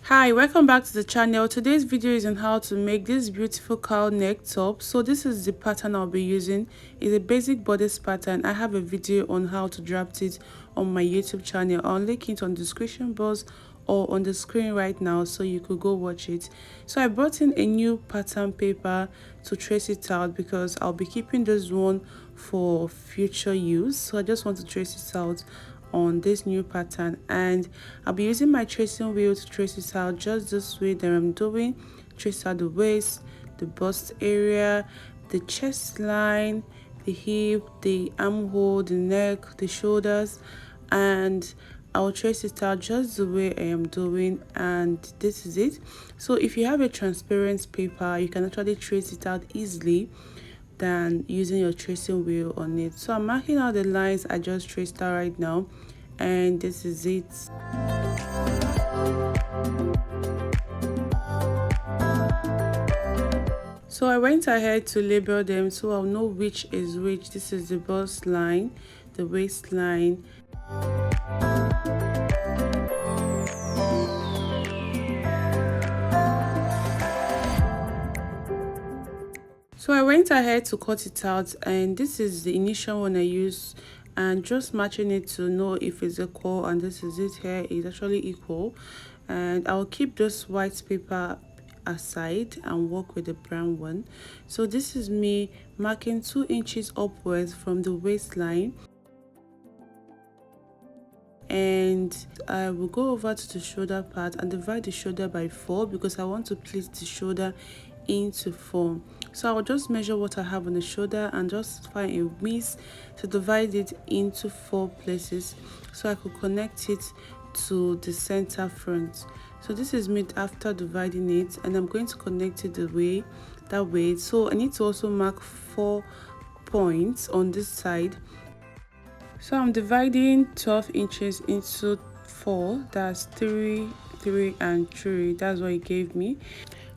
Hi, welcome back to the channel. Today's video is on how to make this beautiful cowl neck top. So this is the pattern I'll be using. It's a basic bodice pattern. I have a video on how to draft it on my YouTube channel. I'll link it on the description box or on the screen right now so you could go watch it. So I brought in a new pattern paper to trace it out because I'll be keeping this one for future use. So I just want to trace it out on this new pattern, and I'll be using my tracing wheel to trace it out just this way that I'm doing. Trace out the waist, the bust area, the chest line, the hip, the armhole, the neck, the shoulders, and I'll trace it out just the way I am doing, and this is it. So if you have a transparent paper, you can actually trace it out easily than using your tracing wheel on it. So I'm marking out the lines I just traced out right now, and this is it. So I went ahead to label them so I'll know which is which. This is the bust line, the waistline, so I went ahead to cut it out, and this is the initial one I used, and just matching it to know if it's equal, and this is it here, is actually equal. And I'll keep this white paper aside and work with the brown one. So this is me marking 2 inches upwards from the waistline, and I will go over to the shoulder part and divide the shoulder by 4 because I want to place the shoulder into 4. So I'll just measure what I have on the shoulder and just find a width to divide it into 4 places so I could connect it to the center front. So this is me after dividing it, and I'm going to connect it that way. So I need to also mark 4 points on this side. So I'm dividing 12 inches into 4. That's 3, 3, and 3. That's what it gave me.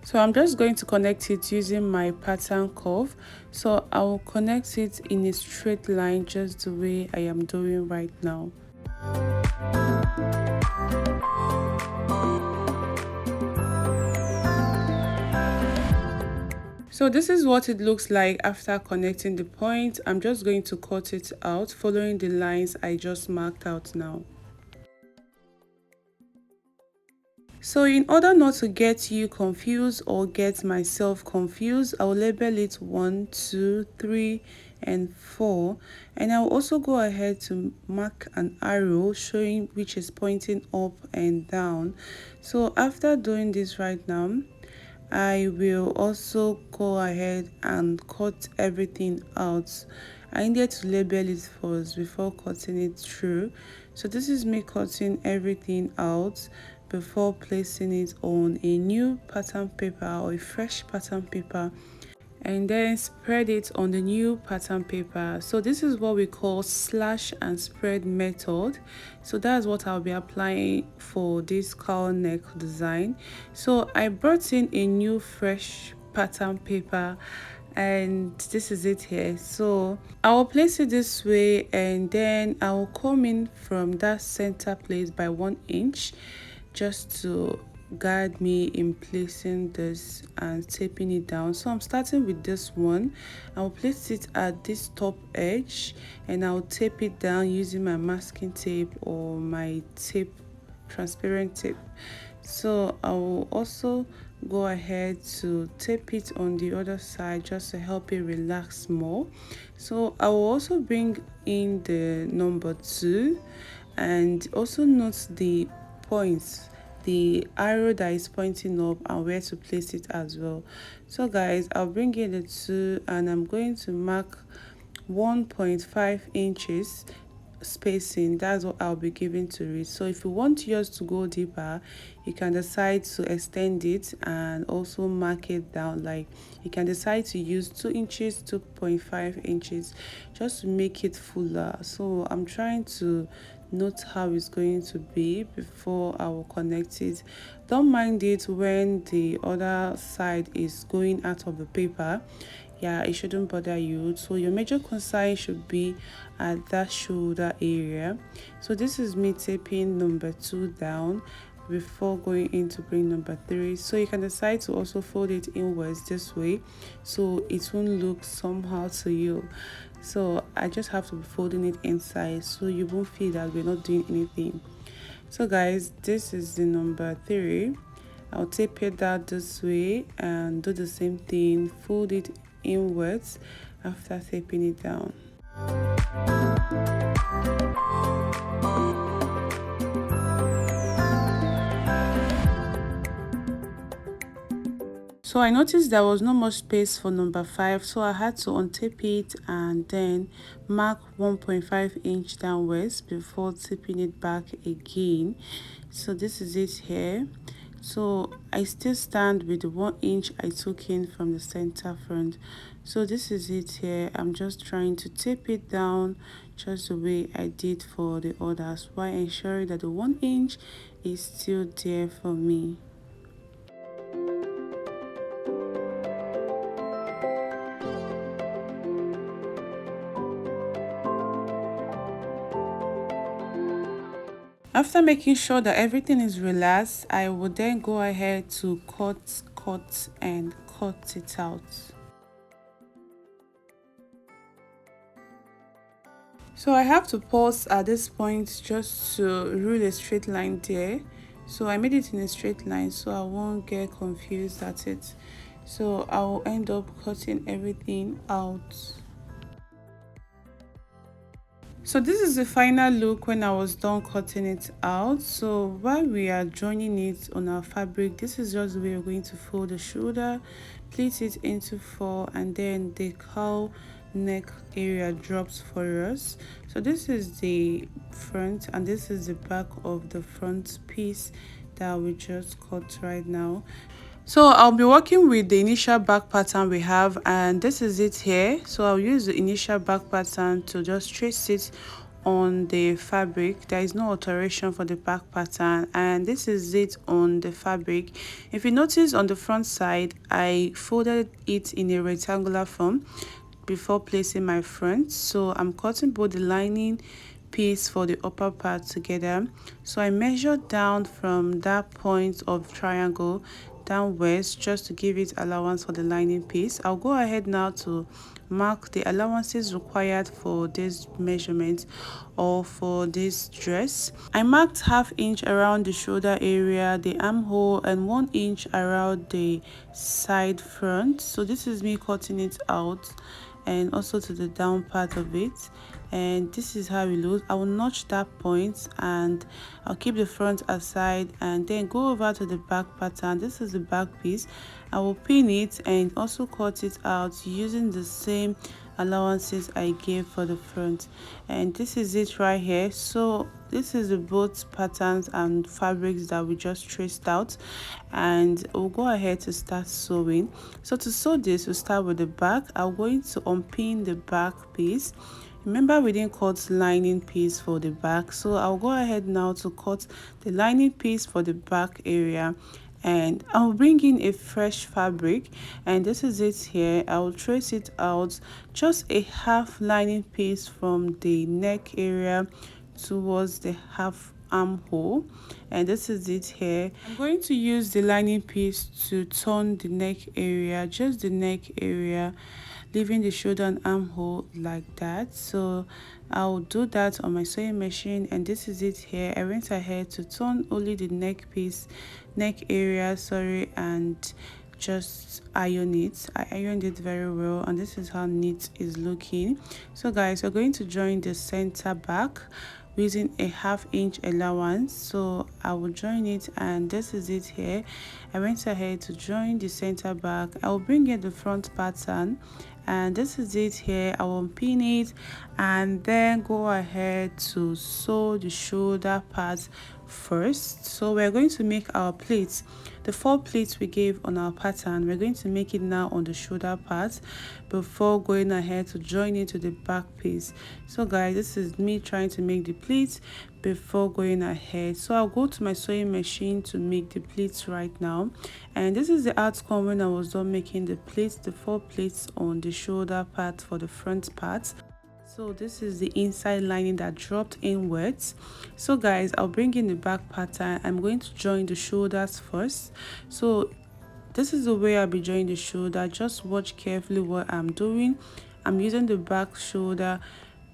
So I'm just going to connect it using my pattern curve. So I will connect it in a straight line just the way I am doing right now. So this is what it looks like after connecting the point. I'm just going to cut it out following the lines I just marked out now. So in order not to get you confused or get myself confused, I'll label it 1, 2, 3, and 4, and I'll also go ahead to mark an arrow showing which is pointing up and down. So after doing this right now, I will also go ahead and cut everything out. I needed to label it first before cutting it through. So this is me cutting everything out before placing it on a new pattern paper or a fresh pattern paper, and then spread it on the new pattern paper. So this is what we call slash and spread method. So that's what I'll be applying for this cowl neck design. So I brought in a new fresh pattern paper, and this is it here. So I will place it this way, and then I will come in from that center place by 1 inch just to guide me in placing this and taping it down. So I'm starting with this one. I'll place it at this top edge, and I'll tape it down using my masking tape or my tape, transparent tape. So I will also go ahead to tape it on the other side just to help it relax more. So I will also bring in the number 2, and also note the points, the arrow that is pointing up, and where to place it as well. So guys, I'll bring in the 2, and I'm going to mark 1.5 inches spacing. That's what I'll be giving to it. So if you want yours to go deeper, you can decide to extend it and also mark it down. Like you can decide to use 2 inches, 2.5 inches, just to make it fuller. So I'm trying to note how it's going to be before I will connect it. Don't mind it when the other side is going out of the paper. Yeah, it shouldn't bother you. So your major concern should be at that shoulder area. So this is me taping number 2 down before going in to bring number 3. So you can decide to also fold it inwards this way, so it won't look somehow to you. So I just have to be folding it inside, so you won't feel that we're not doing anything. So guys, this is the number 3. I'll tape it down this way and do the same thing, fold it inwards after taping it down. So I noticed there was no more space for number 5, so I had to untape it and then mark 1.5 inch downwards before taping it back again. So this is it here. So I still stand with the 1 inch I took in from the center front. So this is it here. I'm just trying to tape it down just the way I did for the others, while ensuring that the 1 inch is still there for me. After making sure that everything is relaxed, I will then go ahead to cut and cut it out. So I have to pause at this point just to rule a straight line there. So I made it in a straight line so I won't get confused at it. So I will end up cutting everything out. So this is the final look when I was done cutting it out. So while we are joining it on our fabric, this is just the way we're going to fold the shoulder, pleat it into 4, and then the cowl neck area drops for us. So this is the front and this is the back of the front piece that we just cut right now. So I'll be working with the initial back pattern we have, and this is it here. So I'll use the initial back pattern to just trace it on the fabric. There is no alteration for the back pattern, and this is it on the fabric. If you notice on the front side, I folded it in a rectangular form before placing my front. So I'm cutting both the lining piece for the upper part together. So I measured down from that point of triangle downwards just to give it allowance for the lining piece. I'll go ahead now to mark the allowances required for this measurement or for this dress. I marked ½ inch around the shoulder area, the armhole, and 1 inch around the side front. So this is me cutting it out and also to the down part of it, and this is how it looks. I will notch that point and I'll keep the front aside and then go over to the back pattern. This is the back piece. I will pin it and also cut it out using the same allowances I gave for the front, and this is it right here. So this is the both patterns and fabrics that we just traced out, and we'll go ahead to start sewing. So to sew this, we'll start with the back. I'm going to unpin the back piece. Remember, we didn't cut lining piece for the back, so I'll go ahead now to cut the lining piece for the back area, and I'll bring in a fresh fabric, and this is it here. I'll trace it out just a half lining piece from the neck area towards the half armhole, and this is it here. I'm going to use the lining piece to turn the neck area, just the neck area, leaving the shoulder and armhole like that. So I'll do that on my sewing machine, and this is it here. I went ahead to turn only the neck area, and just iron it. I ironed it very well, and this is how neat it's looking. So guys, we're going to join the center back using a ½ inch allowance. So I will join it, and this is it here. I went ahead to join the center back. I will bring in the front pattern, and this is it here. I will pin it and then go ahead to sew the shoulder part first. So we're going to make our pleats, the 4 pleats we gave on our pattern. We're going to make it now on the shoulder part before going ahead to join it to the back piece. So guys, this is me trying to make the pleats before going ahead. So I'll go to my sewing machine to make the pleats right now, and this is the outcome when I was done making the pleats, the 4 pleats on the shoulder part for the front part. So this is the inside lining that dropped inwards. So guys, I'll bring in the back pattern. I'm going to join the shoulders first. So this is the way I'll be joining the shoulder. Just watch carefully what I'm doing. I'm using the back shoulder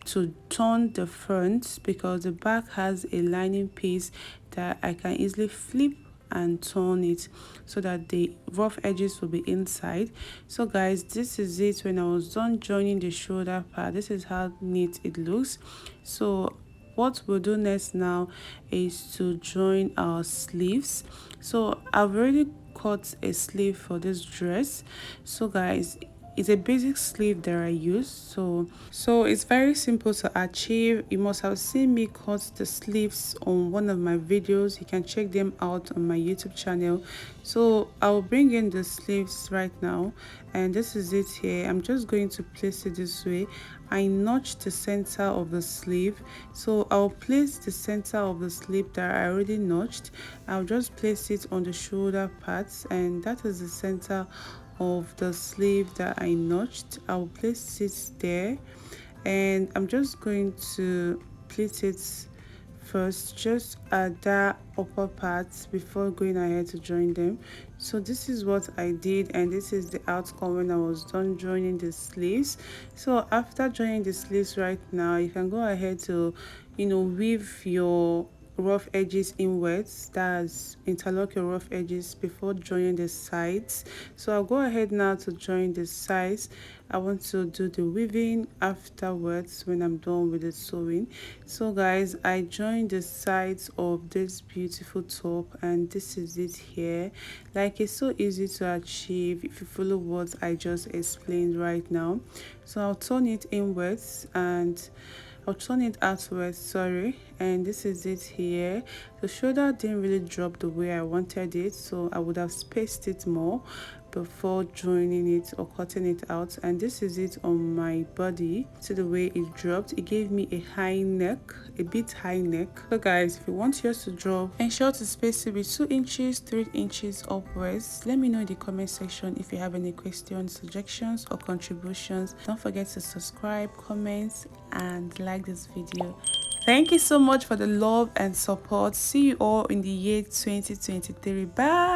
to turn the front because the back has a lining piece that I can easily flip and turn it so that the rough edges will be inside. So guys, this is it. When I was done joining the shoulder part, this is how neat it looks. So what we'll do next now is to join our sleeves. So I've already cut a sleeve for this dress. So guys, it's a basic sleeve that I use, so it's very simple to achieve. You must have seen me cut the sleeves on one of my videos. You can check them out on my YouTube channel. So I'll bring in the sleeves right now, and this is it here. I'm just going to place it this way. I notched the center of the sleeve, so I'll place the center of the sleeve that I already notched. I'll just place it on the shoulder parts, and that is the center of the sleeve that I notched. I'll place it there, and I'm just going to pleat it first just at that upper part before going ahead to join them. So this is what I did, and this is the outcome when I was done joining the sleeves. So after joining the sleeves right now, you can go ahead to weave your rough edges inwards. That's interlock your rough edges before joining the sides. So I'll go ahead now to join the sides. I want to do the weaving afterwards when I'm done with the sewing. So guys, I joined the sides of this beautiful top, and this is it here. Like, it's so easy to achieve if you follow what I just explained right now. So I'll turn it inwards and I'll turn it outwards, sorry, and this is it here. The shoulder didn't really drop the way I wanted it, so I would have spaced it more before joining it or cutting it out. And this is it on my body. So the way it dropped, it gave me a high neck, a bit high neck. So guys, if you want yours to drop, ensure to space it with 2 inches 3 inches upwards. Let me know in the comment section if you have any questions, suggestions or contributions. Don't forget to subscribe, comment and like this video. Thank you so much for the love and support. See you all in the year 2023. Bye.